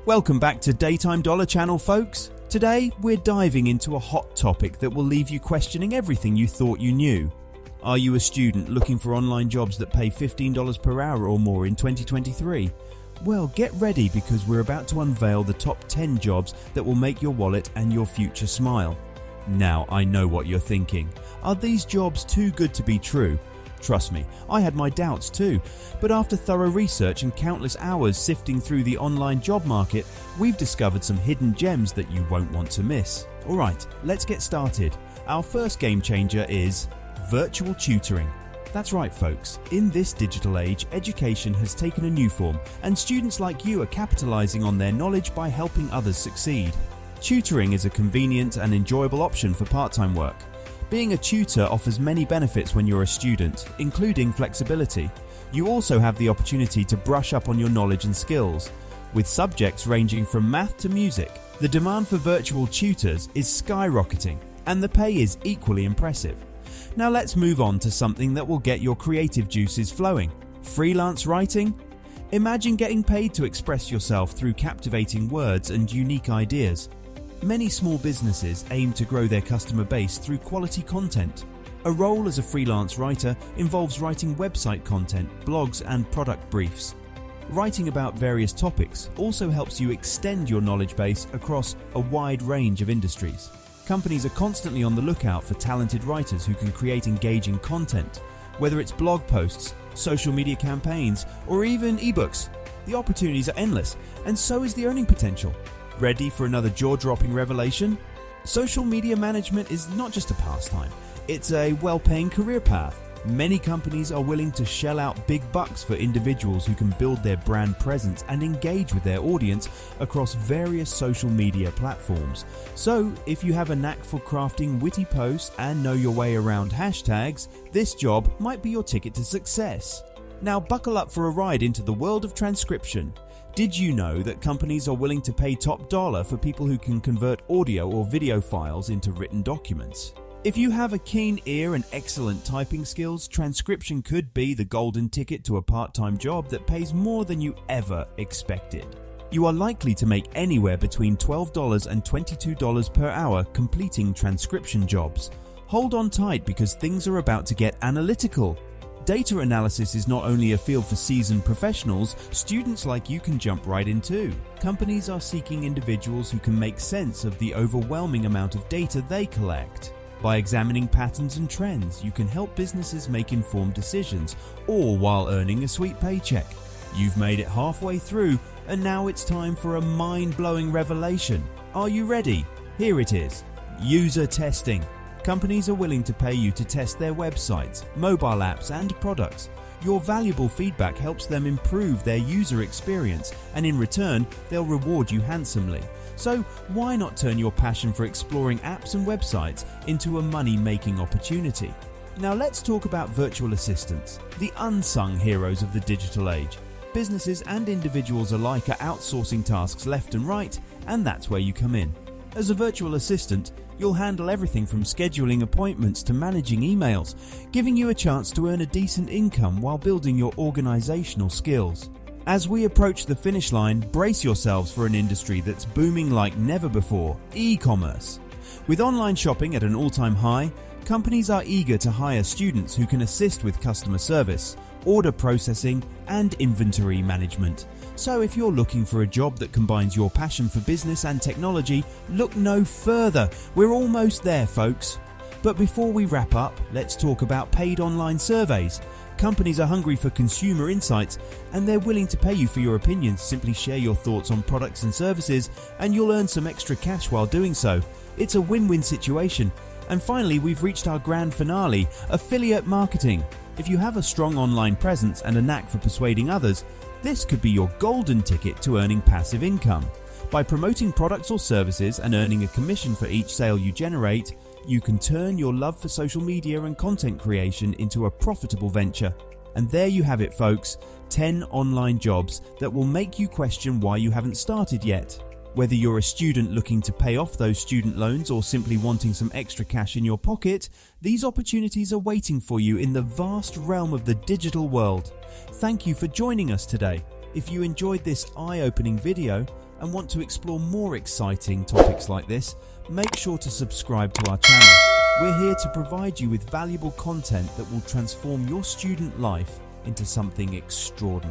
Welcome back to Daytime Dollar Channel, folks. Today, we're diving into a hot topic that will leave you questioning everything you thought you knew. Are you a student looking for online jobs that pay $15 per hour or more in 2023? Well, get ready because we're about to unveil the top 10 jobs that will make your wallet and your future smile. Now, I know what you're thinking. Are these jobs too good to be true? Trust me, I had my doubts too, but after thorough research and countless hours sifting through the online job market, we've discovered some hidden gems that you won't want to miss. Alright, let's get started. Our first game changer is virtual tutoring. That's right, folks. In this digital age, education has taken a new form, and students like you are capitalizing on their knowledge by helping others succeed. Tutoring is a convenient and enjoyable option for part-time work. Being a tutor offers many benefits when you're a student, including flexibility. You also have the opportunity to brush up on your knowledge and skills. With subjects ranging from math to music, the demand for virtual tutors is skyrocketing, and the pay is equally impressive. Now let's move on to something that will get your creative juices flowing. Freelance writing? Imagine getting paid to express yourself through captivating words and unique ideas. Many small businesses aim to grow their customer base through quality content. A role as a freelance writer involves writing website content, blogs, and product briefs. Writing about various topics also helps you extend your knowledge base across a wide range of industries. Companies are constantly on the lookout for talented writers who can create engaging content. Whether it's blog posts, social media campaigns, or even ebooks, the opportunities are endless, and so is the earning potential. Ready for another jaw-dropping revelation? Social media management is not just a pastime, it's a well-paying career path. Many companies are willing to shell out big bucks for individuals who can build their brand presence and engage with their audience across various social media platforms. So, if you have a knack for crafting witty posts and know your way around hashtags, this job might be your ticket to success. Now buckle up for a ride into the world of transcription. Did you know that companies are willing to pay top dollar for people who can convert audio or video files into written documents? If you have a keen ear and excellent typing skills, transcription could be the golden ticket to a part-time job that pays more than you ever expected. You are likely to make anywhere between $12 and $22 per hour completing transcription jobs. Hold on tight because things are about to get analytical. Data analysis is not only a field for seasoned professionals, students like you can jump right into. Companies are seeking individuals who can make sense of the overwhelming amount of data they collect. By examining patterns and trends, you can help businesses make informed decisions, all while earning a sweet paycheck. You've made it halfway through, and now it's time for a mind-blowing revelation. Are you ready? Here it is. User testing. Companies are willing to pay you to test their websites, mobile apps, and products. Your valuable feedback helps them improve their user experience, and in return, they'll reward you handsomely. So why not turn your passion for exploring apps and websites into a money-making opportunity? Now let's talk about virtual assistants, the unsung heroes of the digital age. Businesses and individuals alike are outsourcing tasks left and right, and that's where you come in. As a virtual assistant, you'll handle everything from scheduling appointments to managing emails, giving you a chance to earn a decent income while building your organizational skills. As we approach the finish line, brace yourselves for an industry that's booming like never before: e-commerce. With online shopping at an all-time high, companies are eager to hire students who can assist with customer service, order processing, and inventory management. So if you're looking for a job that combines your passion for business and technology, look no further. We're almost there, folks. But before we wrap up, let's talk about paid online surveys. Companies are hungry for consumer insights, and they're willing to pay you for your opinions. Simply share your thoughts on products and services, and you'll earn some extra cash while doing so. It's a win-win situation. And finally, we've reached our grand finale: affiliate marketing. If you have a strong online presence and a knack for persuading others, this could be your golden ticket to earning passive income. By promoting products or services and earning a commission for each sale you generate, you can turn your love for social media and content creation into a profitable venture. And there you have it, folks, 10 online jobs that will make you question why you haven't started yet. Whether you're a student looking to pay off those student loans or simply wanting some extra cash in your pocket, these opportunities are waiting for you in the vast realm of the digital world. Thank you for joining us today. If you enjoyed this eye-opening video, and want to explore more exciting topics like this, make sure to subscribe to our channel. We're here to provide you with valuable content that will transform your student life into something extraordinary.